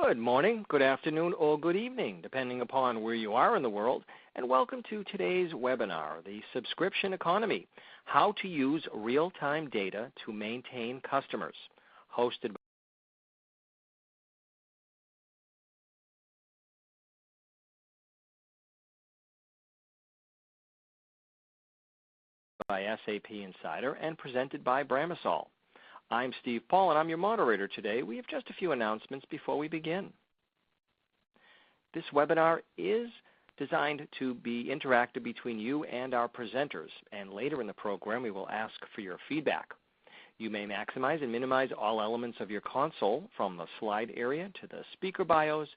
Good morning, good afternoon, or good evening, depending upon where you are in the world, and welcome to today's webinar, The Subscription Economy, How to Use Real-Time Data to Maintain Customers, hosted by SAP Insider and presented by Bramisol. I'm Steve Paul, and I'm your moderator today. We have just a few announcements before we begin. This webinar is designed to be interactive between you and our presenters, and later in the program we will ask for your feedback. You may maximize and minimize all elements of your console, from the slide area to the speaker bios,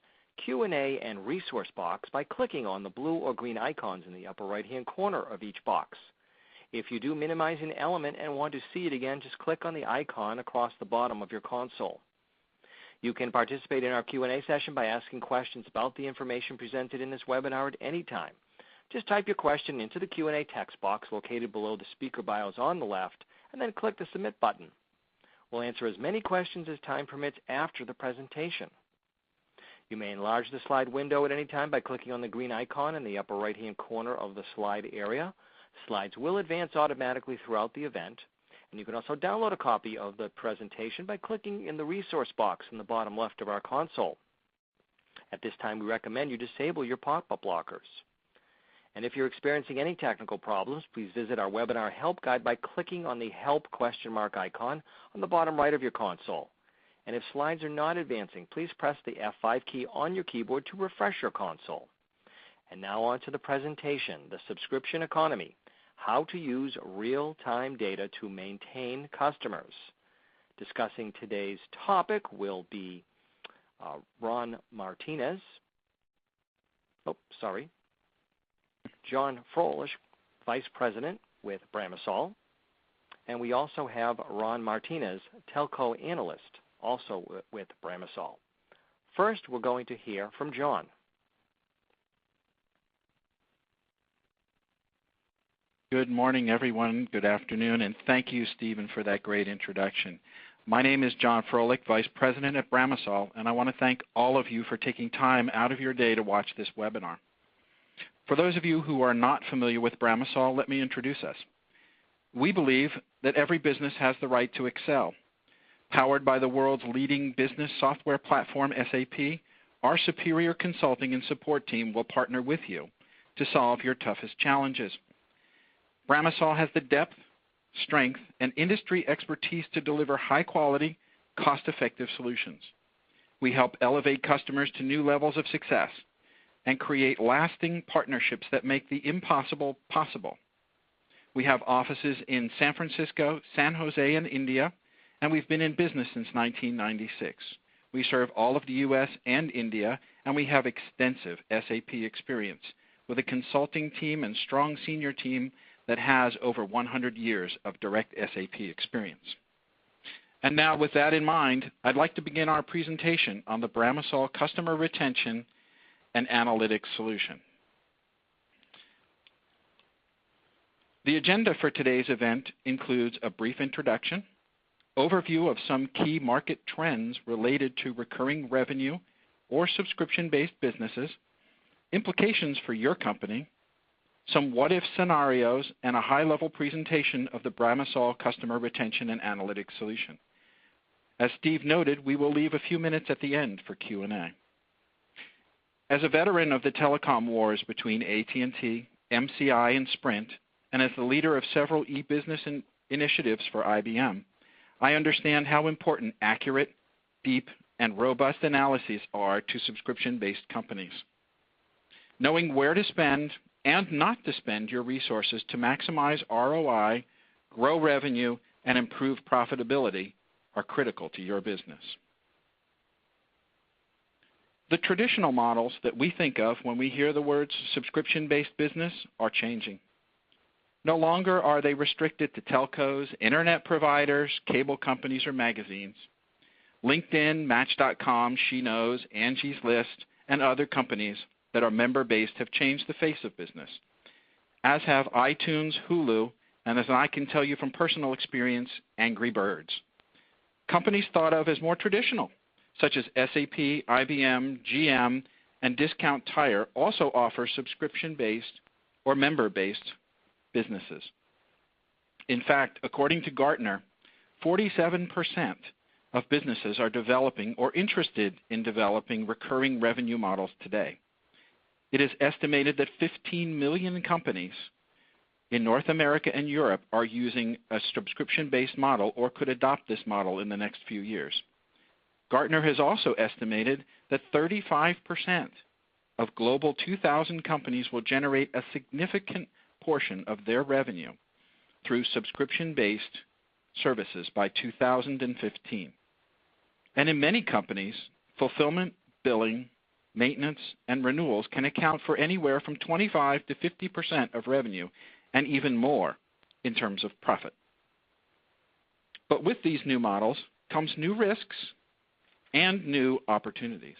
Q&A, and resource box by clicking on the blue or green icons in the upper right-hand corner of each box. If you do minimize an element and want to see it again, just click on the icon across the bottom of your console. You can participate in our Q&A session by asking questions about the information presented in this webinar at any time. Just type your question into the Q&A text box located below the speaker bios on the left, and then click the Submit button. We'll answer as many questions as time permits after the presentation. You may enlarge the slide window at any time by clicking on the green icon in the upper right-hand corner of the slide area. Slides will advance automatically throughout the event, and you can also download a copy of the presentation by clicking in the resource box in the bottom left of our console. At this time, we recommend you disable your pop-up blockers. And if you're experiencing any technical problems, please visit our webinar help guide by clicking on the Help icon on the bottom right of your console. And if slides are not advancing, please press the F5 key on your keyboard to refresh your console. And now on to the presentation, The Subscription Economy, How to Use Real-Time Data to Maintain Customers. Discussing today's topic will be John Froelich, Vice President with Bramisol. And we also have Ron Martinez, Telco Analyst, also with Bramisol. First, we're going to hear from John. Good morning, everyone. Good afternoon, and thank you, Stephen, for that great introduction. My name is John Froelich, Vice President at Bramisol, and I want to thank all of you for taking time out of your day to watch this webinar. For those of you who are not familiar with Bramisol, let me introduce us. We believe that every business has the right to excel. Powered by the world's leading business software platform, SAP, our superior consulting and support team will partner with you to solve your toughest challenges. Bramisol has the depth, strength, and industry expertise to deliver high-quality, cost-effective solutions. We help elevate customers to new levels of success and create lasting partnerships that make the impossible possible. We have offices in San Francisco, San Jose, and India, and we've been in business since 1996. We serve all of the U.S. and India, and we have extensive SAP experience with a consulting team and strong senior team that has over 100 years of direct SAP experience. And now, with that in mind, I'd like to begin our presentation on the Bramisol Customer Retention and Analytics Solution. The agenda for today's event includes a brief introduction, overview of some key market trends related to recurring revenue or subscription-based businesses, implications for your company, some what-if scenarios, and a high-level presentation of the Bramisol Customer Retention and Analytics Solution. As Steve noted, we will leave a few minutes at the end for Q&A. As a veteran of the telecom wars between AT&T, MCI, and Sprint, and as the leader of several e-business initiatives for IBM, I understand how important accurate, deep, and robust analyses are to subscription-based companies. Knowing where to spend and not to spend your resources to maximize ROI, grow revenue, and improve profitability are critical to your business. The traditional models that we think of when we hear the words subscription-based business are changing. No longer are they restricted to telcos, internet providers, cable companies, or magazines. LinkedIn, Match.com, She Knows, Angie's List, and other companies that are member-based have changed the face of business, as have iTunes, Hulu, and as I can tell you from personal experience, Angry Birds. Companies thought of as more traditional, such as SAP, IBM, GM, and Discount Tire also offer subscription-based or member-based businesses. In fact, according to Gartner, 47% of businesses are developing or interested in developing recurring revenue models today. It is estimated that 15 million companies in North America and Europe are using a subscription-based model or could adopt this model in the next few years. Gartner has also estimated that 35% of Global 2000 companies will generate a significant portion of their revenue through subscription-based services by 2015. And in many companies, fulfillment, billing, maintenance, and renewals can account for anywhere from 25 to 50% of revenue and even more in terms of profit. But with these new models comes new risks and new opportunities.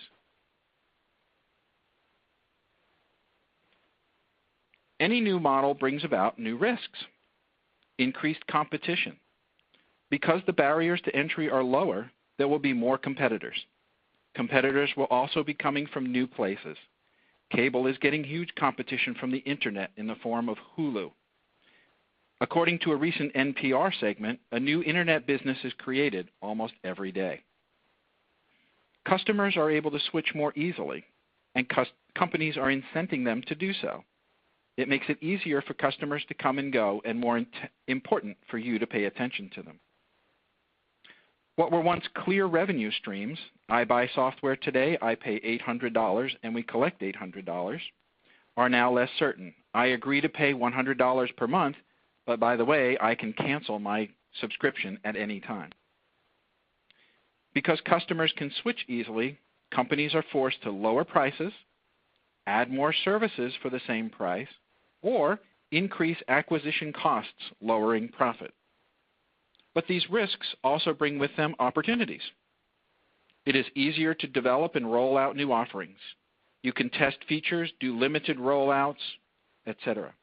Any new model brings about new risks, increased competition. Because the barriers to entry are lower, there will be more competitors. Competitors will also be coming from new places. Cable is getting huge competition from the Internet in the form of Hulu. According to a recent NPR segment, a new Internet business is created almost every day. Customers are able to switch more easily, and companies are incenting them to do so. It makes it easier for customers to come and go and more important for you to pay attention to them. What were once clear revenue streams, I buy software today, I pay $800, and we collect $800, are now less certain. I agree to pay $100 per month, but by the way, I can cancel my subscription at any time. Because customers can switch easily, companies are forced to lower prices, add more services for the same price, or increase acquisition costs, lowering profit. But these risks also bring with them opportunities. It is easier to develop and roll out new offerings. You can test features, do limited rollouts, etc.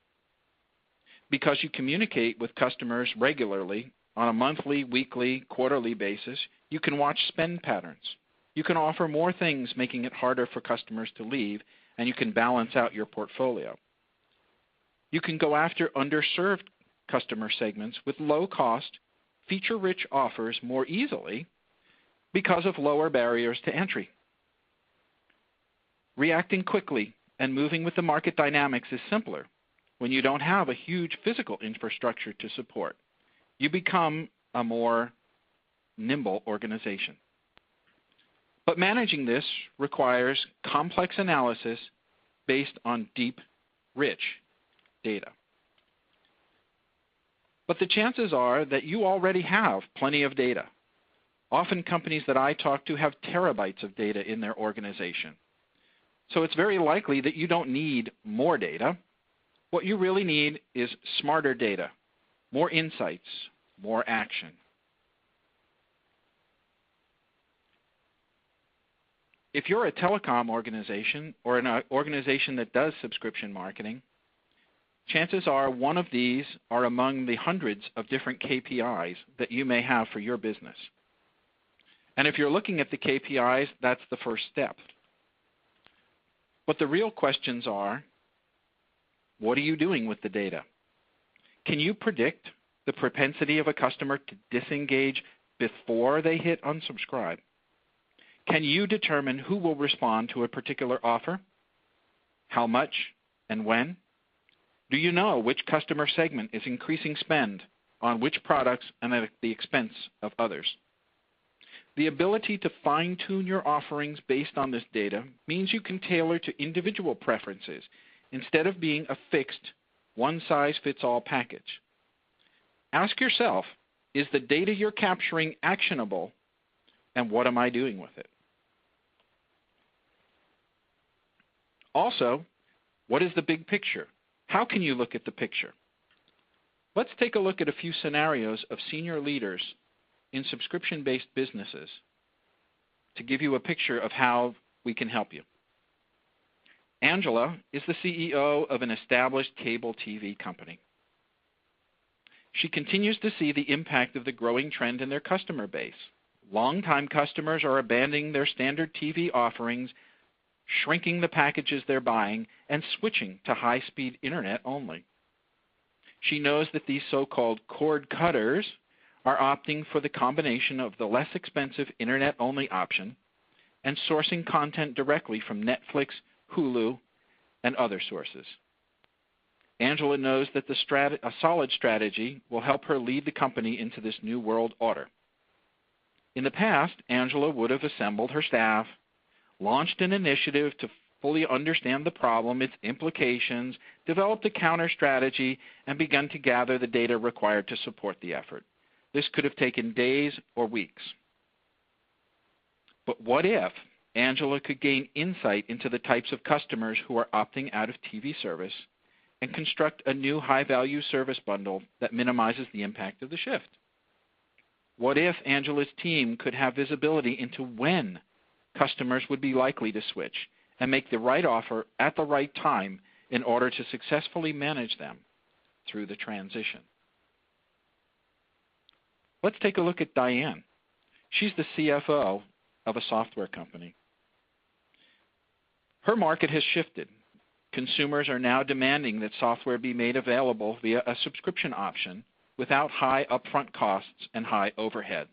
Because you communicate with customers regularly on a monthly, weekly, quarterly basis, you can watch spend patterns. You can offer more things, making it harder for customers to leave, and you can balance out your portfolio. You can go after underserved customer segments with low-cost, feature-rich offers more easily because of lower barriers to entry. Reacting quickly and moving with the market dynamics is simpler when you don't have a huge physical infrastructure to support. You become a more nimble organization. But managing this requires complex analysis based on deep, rich data. But the chances are that you already have plenty of data. Often companies that I talk to have terabytes of data in their organization. So it's very likely that you don't need more data. What you really need is smarter data, more insights, more action. If you're a telecom organization or an organization that does subscription marketing, chances are one of these are among the hundreds of different KPIs that you may have for your business. And if you're looking at the KPIs, that's the first step. But the real questions are, what are you doing with the data? Can you predict the propensity of a customer to disengage before they hit unsubscribe? Can you determine who will respond to a particular offer? How much and when? Do you know which customer segment is increasing spend on which products and at the expense of others? The ability to fine-tune your offerings based on this data means you can tailor to individual preferences instead of being a fixed, one-size-fits-all package. Ask yourself, is the data you're capturing actionable, and what am I doing with it? Also, what is the big picture? How can you look at the picture? Let's take a look at a few scenarios of senior leaders in subscription-based businesses to give you a picture of how we can help you. Angela is the CEO of an established cable TV company. She continues to see the impact of the growing trend in their customer base. Longtime customers are abandoning their standard TV offerings, shrinking the packages they're buying, and switching to high-speed internet only. She knows that these so-called cord cutters are opting for the combination of the less expensive internet-only option and sourcing content directly from Netflix, Hulu, and other sources. Angela knows that a solid strategy will help her lead the company into this new world order. In the past, Angela would have assembled her staff, launched an initiative to fully understand the problem, its implications, developed a counter strategy, and begun to gather the data required to support the effort. This could have taken days or weeks. But what if Angela could gain insight into the types of customers who are opting out of TV service and construct a new high-value service bundle that minimizes the impact of the shift? What if Angela's team could have visibility into when customers would be likely to switch and make the right offer at the right time in order to successfully manage them through the transition? Let's take a look at Diane. She's the CFO of a software company. Her market has shifted. Consumers are now demanding that software be made available via a subscription option without high upfront costs and high overheads.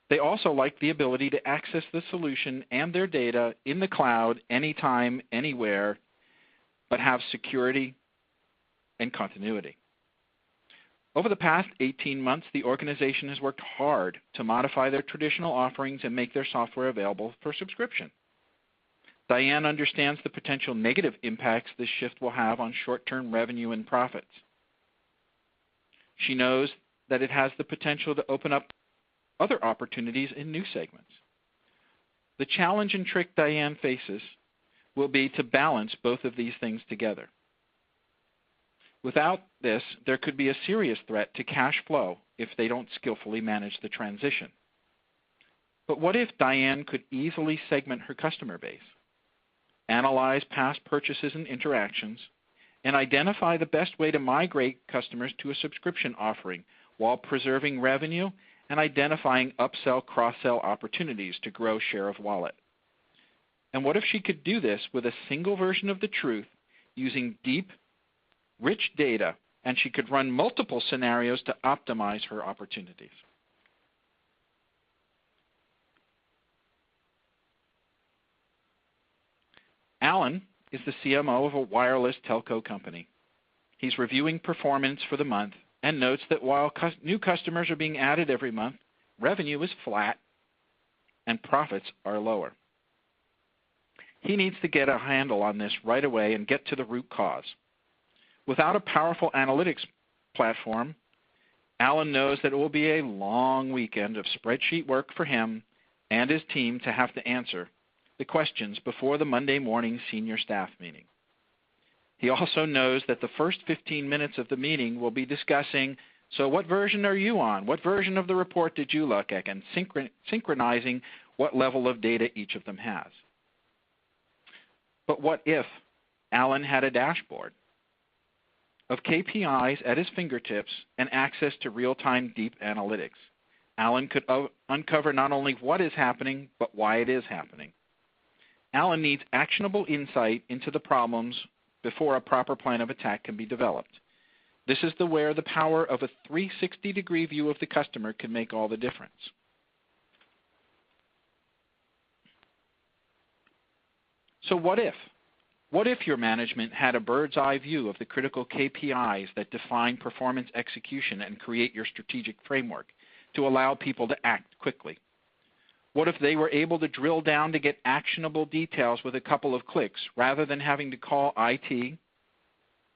They also like the ability to access the solution and their data in the cloud anytime, anywhere, but have security and continuity. Over the past 18 months, the organization has worked hard to modify their traditional offerings and make their software available for subscription. Diane understands the potential negative impacts this shift will have on short-term revenue and profits. She knows that it has the potential to open up other opportunities in new segments. The challenge and trick Diane faces will be to balance both of these things together. Without this, there could be a serious threat to cash flow if they don't skillfully manage the transition. But what if Diane could easily segment her customer base, analyze past purchases and interactions, and identify the best way to migrate customers to a subscription offering while preserving revenue and identifying upsell, cross-sell opportunities to grow share of wallet? And what if she could do this with a single version of the truth using deep, rich data, and she could run multiple scenarios to optimize her opportunities? Alan is the CMO of a wireless telco company. He's reviewing performance for the month and notes that while new customers are being added every month, revenue is flat and profits are lower. He needs to get a handle on this right away and get to the root cause. Without a powerful analytics platform, Alan knows that it will be a long weekend of spreadsheet work for him and his team to have to answer the questions before the Monday morning senior staff meeting. He also knows that the first 15 minutes of the meeting will be discussing, so what version are you on? What version of the report did you look at? And synchronizing what level of data each of them has. But what if Alan had a dashboard of KPIs at his fingertips and access to real-time deep analytics? Alan could uncover not only what is happening, but why it is happening. Alan needs actionable insight into the problems before a proper plan of attack can be developed. This is where the power of a 360-degree view of the customer can make all the difference. So what if? What if your management had a bird's eye view of the critical KPIs that define performance execution and create your strategic framework to allow people to act quickly? What if they were able to drill down to get actionable details with a couple of clicks rather than having to call IT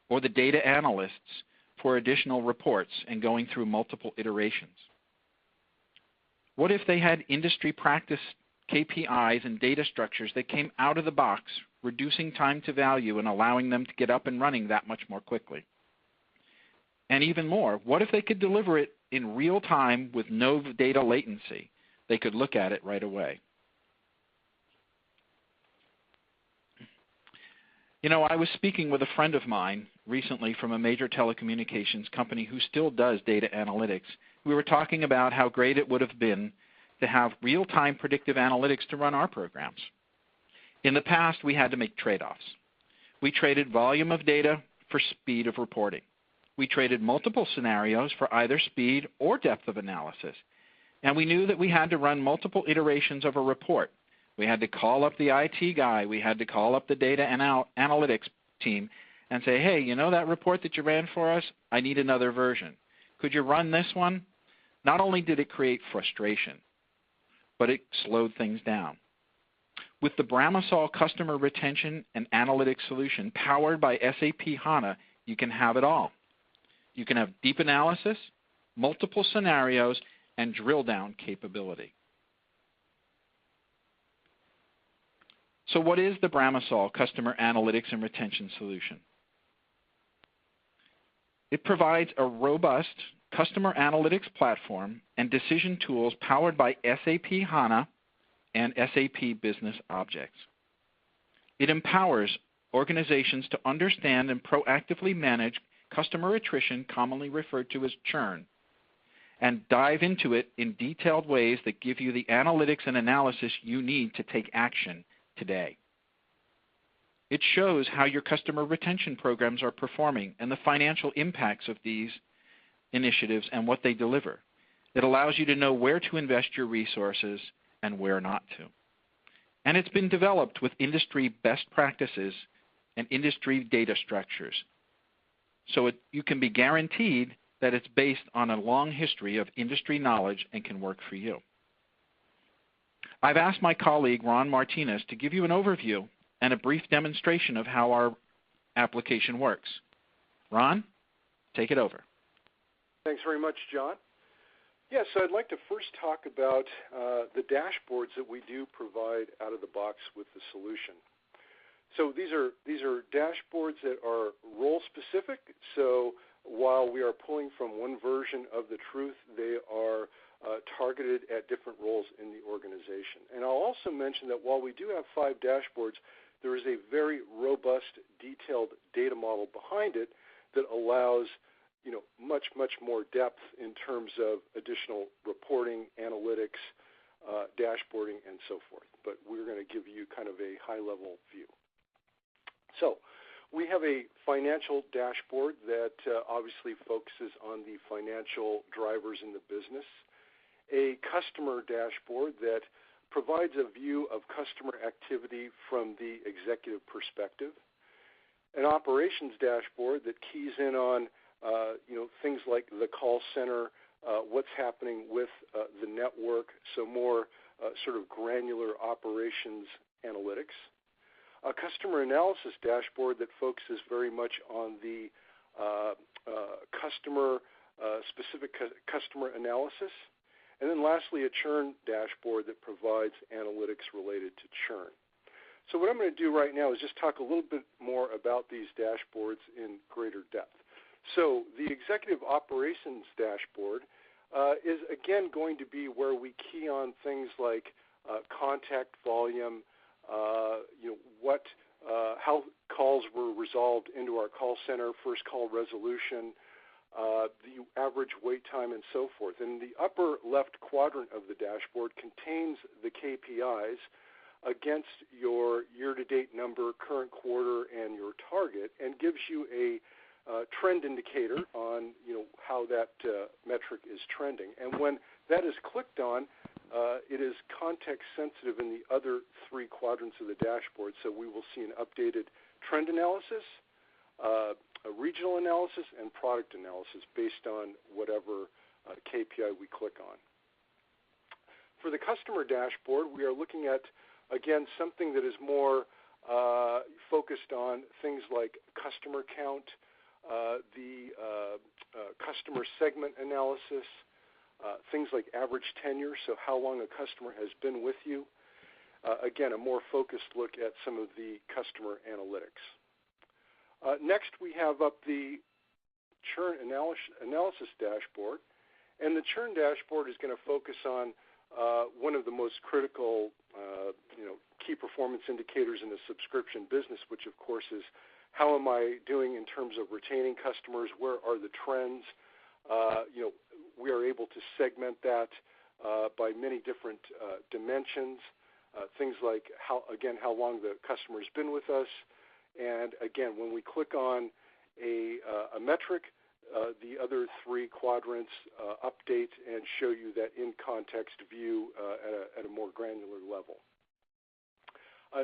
or the data analysts for additional reports and going through multiple iterations? What if they had industry practice KPIs and data structures that came out of the box, reducing time to value and allowing them to get up and running that much more quickly? And even more, what if they could deliver it in real time with no data latency? They could look at it right away. You know, I was speaking with a friend of mine recently from a major telecommunications company who still does data analytics. We were talking about how great it would have been to have real-time predictive analytics to run our programs. In the past, we had to make trade-offs. We traded volume of data for speed of reporting. We traded multiple scenarios for either speed or depth of analysis. And we knew that we had to run multiple iterations of a report. We had to call up the IT guy. We had to call up the data and analytics team and say, hey, you know that report that you ran for us? I need another version. Could you run this one? Not only did it create frustration, but it slowed things down. With the Bramisol customer retention and analytics solution powered by SAP HANA, you can have it all. You can have deep analysis, multiple scenarios, and drill down capability. So what is the Bramisol customer analytics and retention solution? It provides a robust customer analytics platform and decision tools powered by SAP HANA and SAP Business Objects. It empowers organizations to understand and proactively manage customer attrition, commonly referred to as churn, and dive into it in detailed ways that give you the analytics and analysis you need to take action today. It shows how your customer retention programs are performing and the financial impacts of these initiatives and what they deliver. It allows you to know where to invest your resources and where not to. And it's been developed with industry best practices and industry data structures. So you can be guaranteed that it's based on a long history of industry knowledge and can work for you. I've asked my colleague, Ron Martinez, to give you an overview and a brief demonstration of how our application works. Ron, take it over. Thanks very much, John. Yes, so I'd like to first talk about the dashboards that we do provide out of the box with the solution. So these are dashboards that are role specific. So while we are pulling from one version of the truth, they are targeted at different roles in the organization. And I'll also mention that while we do have 5 dashboards, there is a very robust, detailed data model behind it that allows much more depth in terms of additional reporting, analytics, dashboarding, and so forth. But we're going to give you kind of a high-level view. So we have a financial dashboard that obviously focuses on the financial drivers in the business, a customer dashboard that provides a view of customer activity from the executive perspective, an operations dashboard that keys in on things like the call center, what's happening with the network, so more sort of granular operations analytics. A customer analysis dashboard that focuses very much on the specific customer analysis. And then lastly, a churn dashboard that provides analytics related to churn. So what I'm going to do right now is just talk a little bit more about these dashboards in greater depth. So the executive operations dashboard is again going to be where we key on things like contact volume, how calls were resolved into our call center, first call resolution, the average wait time, and so forth. And the upper left quadrant of the dashboard contains the KPIs against your year-to-date number, current quarter, and your target, and gives you a trend indicator on how that metric is trending. And when that is clicked on, it is context sensitive in the other 3 quadrants of the dashboard. So we will see an updated trend analysis, a regional analysis, and product analysis based on whatever KPI we click on. For the customer dashboard, we are looking at, again, something that is more focused on things like customer count, the customer segment analysis, things like average tenure, so how long a customer has been with you. Again, a more focused look at some of the customer analytics. Next, we have up the churn analysis dashboard, and the churn dashboard is going to focus on one of the most critical key performance indicators in the subscription business, which of course is how am I doing in terms of retaining customers, where are the trends. We are able to segment that by many different dimensions, things like how long the customer's been with us, and again, when we click on a metric, the other three quadrants update and show you that in-context view at a more granular level.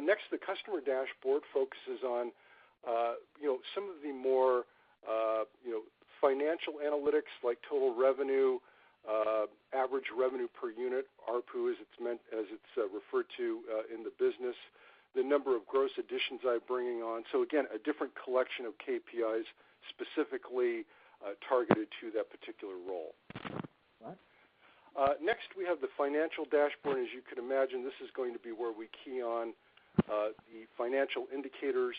Next, the customer dashboard focuses on some of the more financial analytics like total revenue, average revenue per unit, ARPU as it's referred to in the business, the number of gross additions I'm bringing on. So again, a different collection of KPIs specifically targeted to that particular role. Next, we have the financial dashboard. As you can imagine, this is going to be where we key on the financial indicators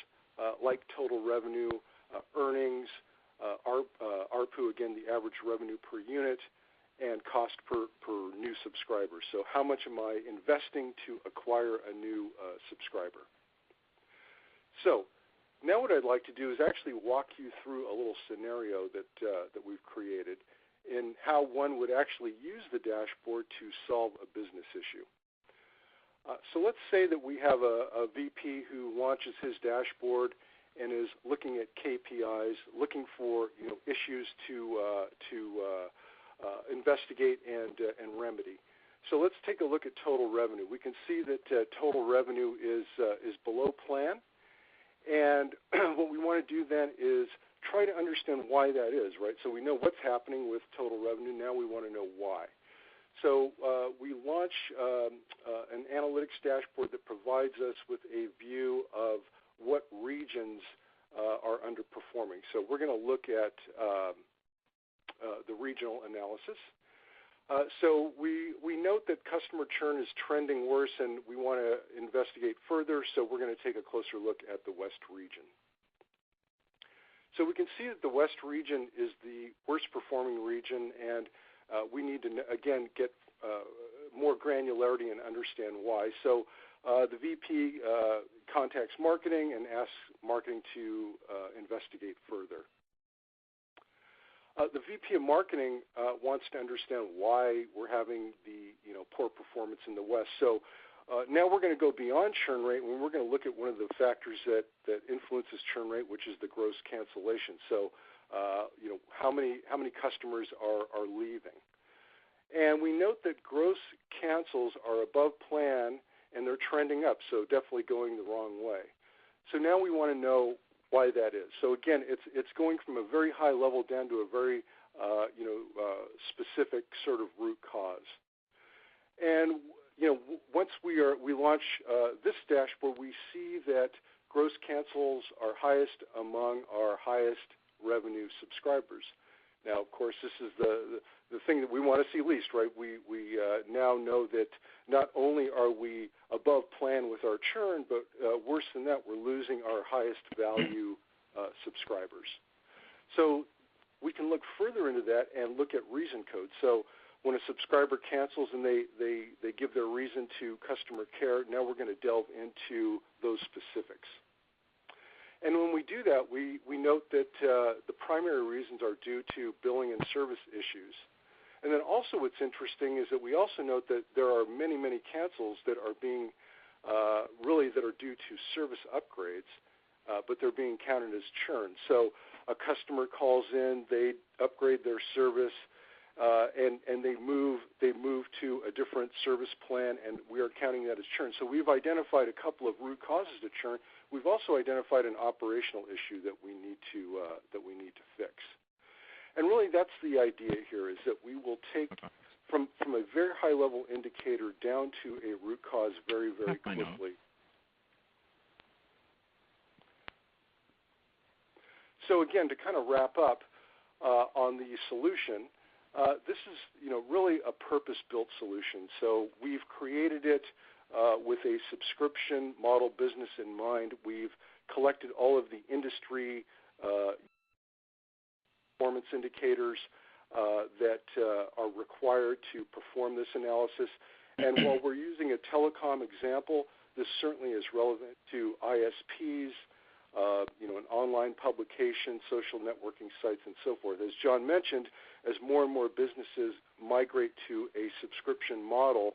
like total revenue, earnings, ARPU, again, the average revenue per unit, and cost per new subscriber. So how much am I investing to acquire a new subscriber? So now what I'd like to do is actually walk you through a little scenario that we've created in how one would actually use the dashboard to solve a business issue. So let's say that we have a VP who launches his dashboard and is looking at KPIs, looking for issues to investigate and remedy. So let's take a look at total revenue. We can see that total revenue is below plan, and what we want to do then is try to understand why that is, right? So we know what's happening with total revenue. Now we want to know why. So we launch an analytics dashboard that provides us with a view of what regions are underperforming. So we're going to look at the regional analysis. So we note that customer churn is trending worse, and we want to investigate further, so we're going to take a closer look at the West region. So we can see that the West region is the worst performing region, and we need to, again, get more granularity and understand why. So the VP contacts marketing and asks marketing to investigate further. The VP of marketing wants to understand why we're having the poor performance in the West. So now we're going to go beyond churn rate, and we're going to look at one of the factors that influences churn rate, which is the gross cancellation. So how many customers are leaving? And we note that gross cancels are above plan, and they're trending up, so definitely going the wrong way. So now we want to know why that is. So again, it's going from a very high level down to a very specific sort of root cause. And once we launch this dashboard, we see that gross cancels are highest among our highest revenue subscribers. Now, of course, this is the thing that we want to see least, right? We now know that not only are we above plan with our churn, but worse than that, we're losing our highest value subscribers. So we can look further into that and look at reason codes. So when a subscriber cancels and they give their reason to customer care, now we're going to delve into those specifics. And when we do that, we note that the primary reasons are due to billing and service issues. And then also what's interesting is that we also note that there are many, many cancels that are being that are due to service upgrades, but they're being counted as churn. So a customer calls in, they upgrade their service, and they move to a different service plan, and we are counting that as churn. So we've identified a couple of root causes to churn. We've also identified an operational issue that we need to fix. And really, that's the idea here: is that we will take from a very high level indicator down to a root cause very, very quickly. So again, to kind of wrap up on the solution. This is, really a purpose-built solution. So we've created it with a subscription model business in mind. We've collected all of the industry performance indicators that are required to perform this analysis. And while we're using a telecom example, this certainly is relevant to ISPs, an online publication, social networking sites, and so forth. As John mentioned, as more and more businesses migrate to a subscription model,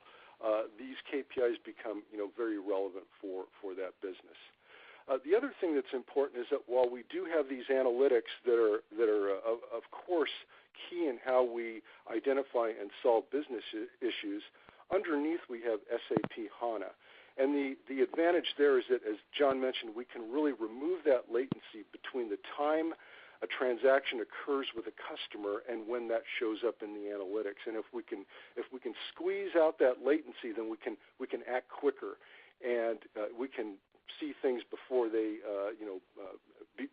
these KPIs become very relevant for that business. The other thing that's important is that while we do have these analytics that are of course key in how we identify and solve business issues, underneath we have SAP HANA. And the advantage there is that, as John mentioned, we can really remove that latency between the time a transaction occurs with a customer and when that shows up in the analytics. And if we can squeeze out that latency, then we can act quicker, and we can see things before they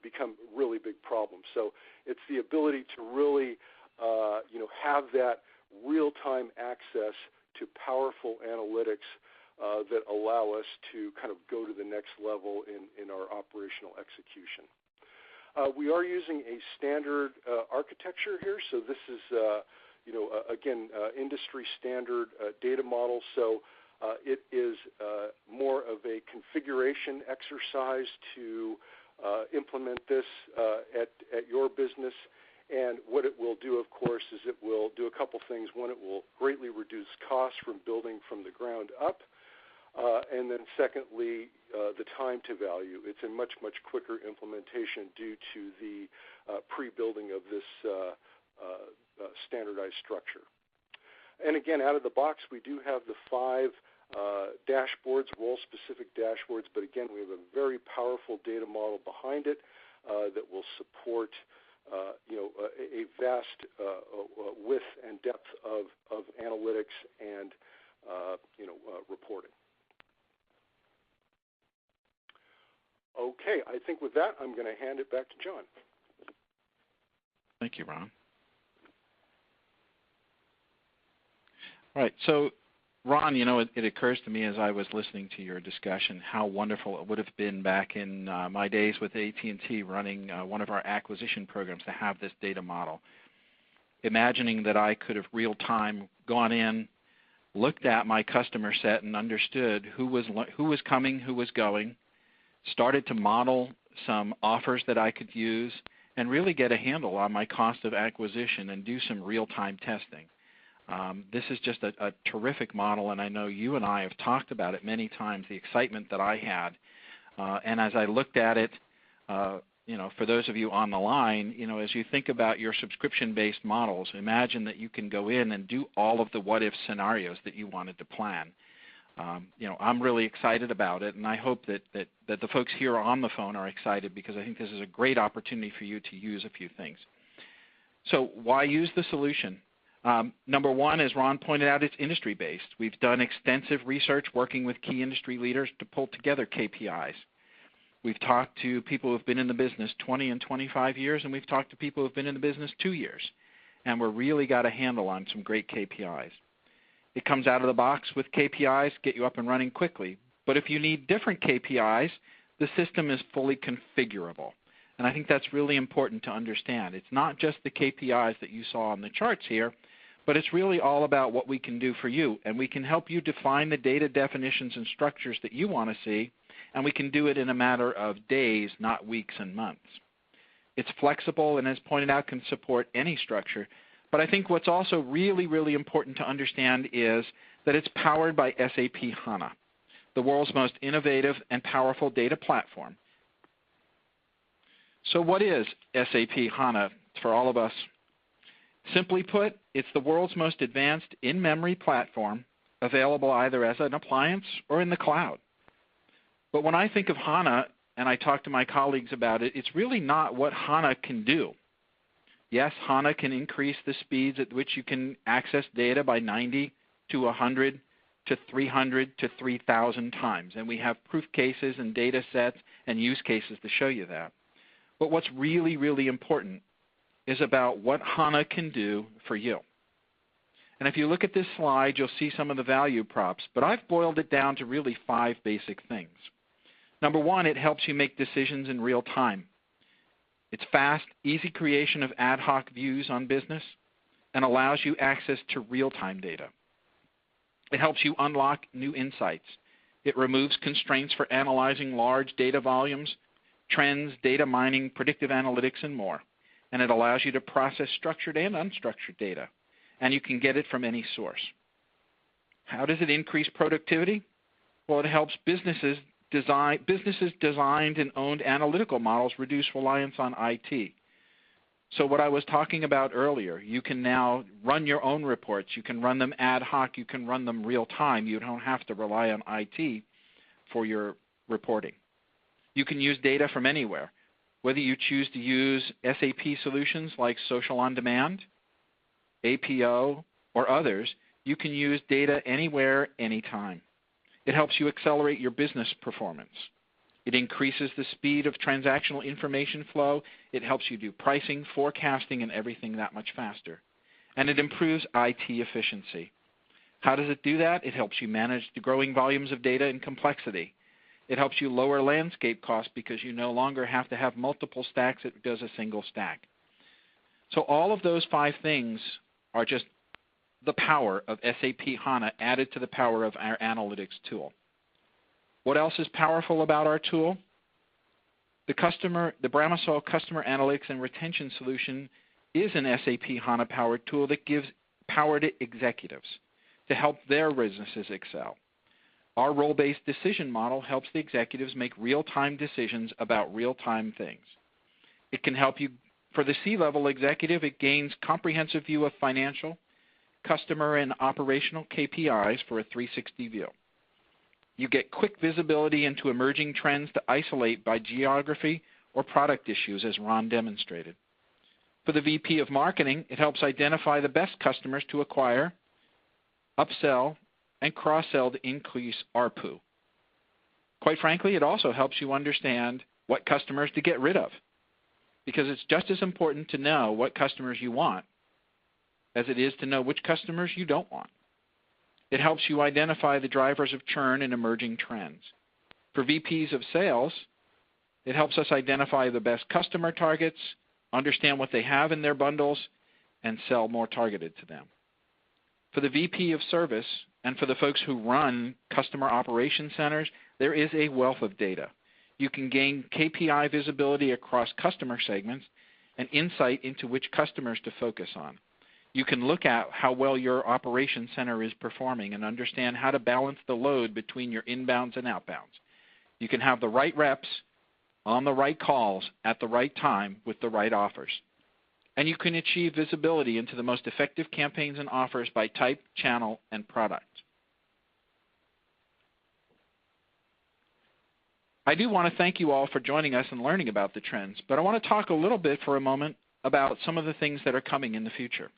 become really big problems. So it's the ability to really have that real-time access to powerful analytics that allow us to kind of go to the next level in our operational execution. We are using a standard architecture here, so this is, again, industry standard data model. So it is more of a configuration exercise to implement this at your business. And what it will do, of course, is it will do a couple things. One, it will greatly reduce costs from building from the ground up. And then secondly, the time to value. It's a much, much quicker implementation due to the pre-building of this standardized structure. And again, out of the box, we do have the 5 dashboards, role-specific dashboards, but again, we have a very powerful data model behind it that will support a vast width and depth of analytics and reporting. Okay, I think with that, I'm going to hand it back to John. Thank you, Ron. All right, so Ron, it occurs to me as I was listening to your discussion how wonderful it would have been back in my days with AT&T running one of our acquisition programs to have this data model. Imagining that I could have real-time gone in, looked at my customer set and understood who was coming, who was going, started to model some offers that I could use, and really get a handle on my cost of acquisition and do some real-time testing. This is just a terrific model, and I know you and I have talked about it many times, the excitement that I had. And as I looked at it, for those of you on the line, as you think about your subscription-based models, imagine that you can go in and do all of the what-if scenarios that you wanted to plan. I'm really excited about it, and I hope that the folks here on the phone are excited, because I think this is a great opportunity for you to use a few things. So why use the solution? Number one, as Ron pointed out, it's industry-based. We've done extensive research working with key industry leaders to pull together KPIs. We've talked to people who have been in the business 20 and 25 years, and we've talked to people who have been in the business 2 years. And we've really got a handle on some great KPIs. It comes out of the box with KPIs, get you up and running quickly. But if you need different KPIs, the system is fully configurable. And I think that's really important to understand. It's not just the KPIs that you saw on the charts here, but it's really all about what we can do for you. And we can help you define the data definitions and structures that you want to see, and we can do it in a matter of days, not weeks and months. It's flexible and, as pointed out, can support any structure. But I think what's also really, really important to understand is that it's powered by SAP HANA, the world's most innovative and powerful data platform. So what is SAP HANA for all of us? Simply put, it's the world's most advanced in-memory platform, available either as an appliance or in the cloud. But when I think of HANA, and I talk to my colleagues about it, it's really not what HANA can do. Yes, HANA can increase the speeds at which you can access data by 90 to 100 to 300 to 3,000 times. And we have proof cases and data sets and use cases to show you that. But what's really, really important is about what HANA can do for you. And if you look at this slide, you'll see some of the value props. But I've boiled it down to really 5 basic things. Number one, it helps you make decisions in real time. It's fast, easy creation of ad hoc views on business and allows you access to real-time data. It helps you unlock new insights. It removes constraints for analyzing large data volumes, trends, data mining, predictive analytics, and more. And it allows you to process structured and unstructured data, and you can get it from any source. How does it increase productivity? Well, it helps businesses designed and owned analytical models reduce reliance on IT. So what I was talking about earlier, you can now run your own reports. You can run them ad hoc. You can run them real time. You don't have to rely on IT for your reporting. You can use data from anywhere. Whether you choose to use SAP solutions like Social On Demand, APO, or others, you can use data anywhere, anytime. It helps you accelerate your business performance. It increases the speed of transactional information flow. It helps you do pricing, forecasting, and everything that much faster. And it improves IT efficiency. How does it do that? It helps you manage the growing volumes of data and complexity. It helps you lower landscape costs because you no longer have to have multiple stacks. It does a single stack. So all of those 5 things are just the power of SAP HANA added to the power of our analytics tool. What else is powerful about our tool? The Bramisol Customer Analytics and Retention Solution is an SAP HANA-powered tool that gives power to executives to help their businesses excel. Our role-based decision model helps the executives make real-time decisions about real-time things. It can help you, for the C-level executive, it gains comprehensive view of financial, customer, and operational KPIs for a 360 view. You get quick visibility into emerging trends to isolate by geography or product issues, as Ron demonstrated. For the VP of Marketing, it helps identify the best customers to acquire, upsell, and cross-sell to increase ARPU. Quite frankly, it also helps you understand what customers to get rid of, because it's just as important to know what customers you want as it is to know which customers you don't want. It helps you identify the drivers of churn and emerging trends. For VPs of sales, it helps us identify the best customer targets, understand what they have in their bundles, and sell more targeted to them. For the VP of service and for the folks who run customer operation centers, there is a wealth of data. You can gain KPI visibility across customer segments and insight into which customers to focus on. You can look at how well your operation center is performing and understand how to balance the load between your inbounds and outbounds. You can have the right reps on the right calls at the right time with the right offers. And you can achieve visibility into the most effective campaigns and offers by type, channel, and product. I do want to thank you all for joining us and learning about the trends, but I want to talk a little bit for a moment about some of the things that are coming in the future.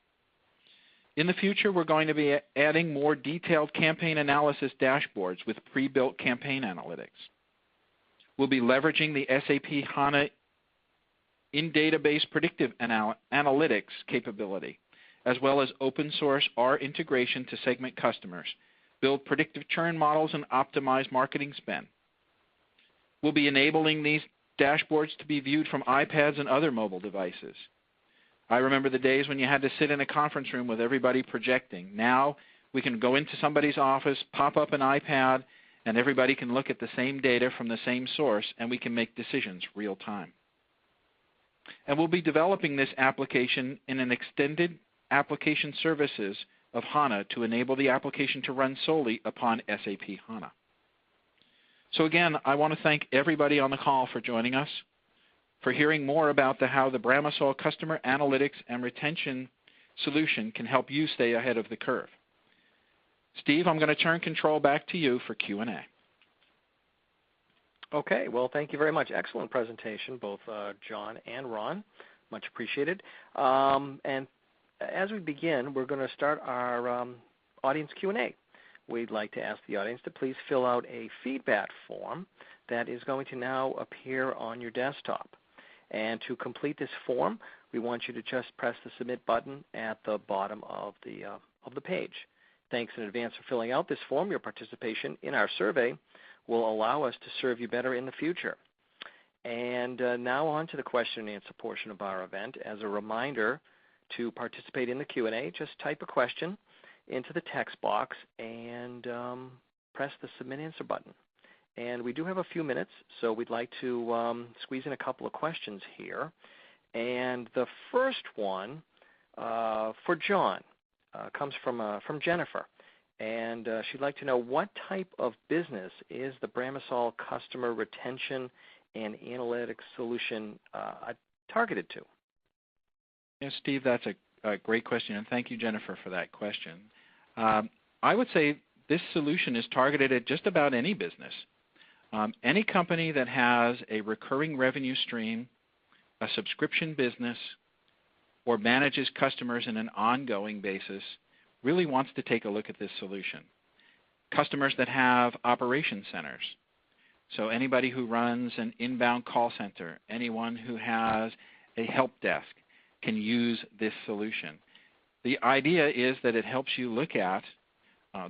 In the future, we're going to be adding more detailed campaign analysis dashboards with pre-built campaign analytics. We'll be leveraging the SAP HANA in-database predictive analytics capability, as well as open source R integration to segment customers, build predictive churn models, and optimize marketing spend. We'll be enabling these dashboards to be viewed from iPads and other mobile devices. I remember the days when you had to sit in a conference room with everybody projecting. Now we can go into somebody's office, pop up an iPad, and everybody can look at the same data from the same source, and we can make decisions real time. And we'll be developing this application in an extended application services of HANA to enable the application to run solely upon SAP HANA. So again, I want to thank everybody on the call for joining us, for hearing more about how the Bramisol Customer Analytics and Retention Solution can help you stay ahead of the curve. Steve, I'm going to turn control back to you for Q&A. Okay, well, thank you very much. Excellent presentation, both John and Ron. Much appreciated. And as we begin, we're going to start our audience Q&A. We'd like to ask the audience to please fill out a feedback form that is going to now appear on your desktop. And to complete this form, we want you to just press the Submit button at the bottom of the page. Thanks in advance for filling out this form. Your participation in our survey will allow us to serve you better in the future. And now on to the question and answer portion of our event. As a reminder, to participate in the Q&A, just type a question into the text box and press the Submit Answer button. And we do have a few minutes, so we'd like to squeeze in a couple of questions here. And the first one for John comes from Jennifer. And she'd like to know, what type of business is the Bramisol customer retention and analytics solution targeted to? Yes, Steve, that's a great question, and thank you, Jennifer, for that question. I would say this solution is targeted at just about any business. Any company that has a recurring revenue stream, a subscription business, or manages customers in an ongoing basis really wants to take a look at this solution. Customers that have operation centers, so anybody who runs an inbound call center, anyone who has a help desk can use this solution. The idea is that it helps you look at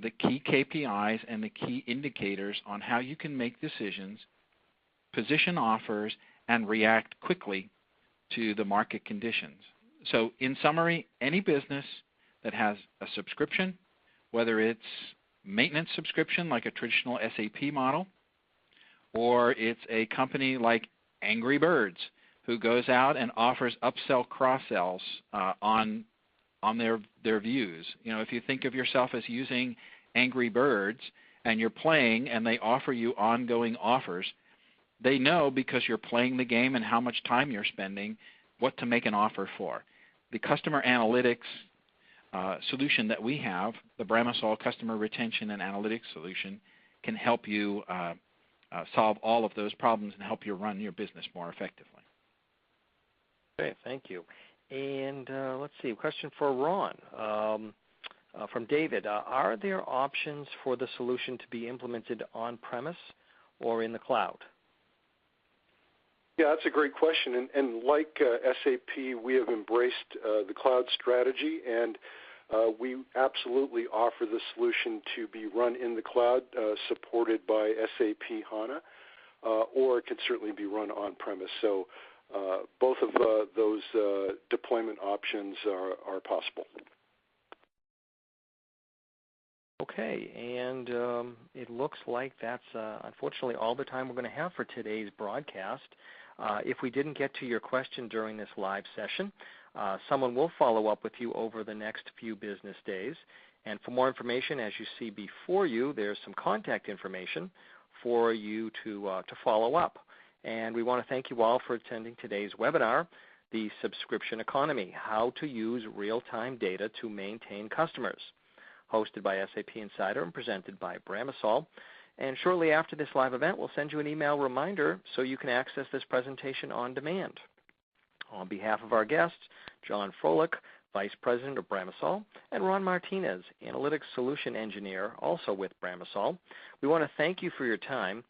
the key KPIs and the key indicators on how you can make decisions, position offers, and react quickly to the market conditions. So in summary, any business that has a subscription, whether it's maintenance subscription like a traditional SAP model, or it's a company like Angry Birds who goes out and offers upsell cross-sells on their views. You know, if you think of yourself as using Angry Birds and you're playing and they offer you ongoing offers, they know because you're playing the game and how much time you're spending what to make an offer for. The customer analytics solution that we have, the Bramisol Customer Retention and Analytics Solution, can help you solve all of those problems and help you run your business more effectively. Okay, thank you. And let's see, a question for Ron from David. Are there options for the solution to be implemented on-premise or in the cloud? Yeah, that's a great question. And like SAP, we have embraced the cloud strategy, and we absolutely offer the solution to be run in the cloud, supported by SAP HANA, or it can certainly be run on-premise. So both of those deployment options are possible. Okay, and it looks like that's unfortunately all the time we're going to have for today's broadcast. If we didn't get to your question during this live session, someone will follow up with you over the next few business days. And for more information, as you see before you, there's some contact information for you to follow up. And we want to thank you all for attending today's webinar, The Subscription Economy, How to Use Real-Time Data to Maintain Customers, hosted by SAP Insider and presented by Bramisol. And shortly after this live event, we'll send you an email reminder so you can access this presentation on demand. On behalf of our guests, John Froelich, Vice President of Bramisol, and Ron Martinez, Analytics Solution Engineer, also with Bramisol, we want to thank you for your time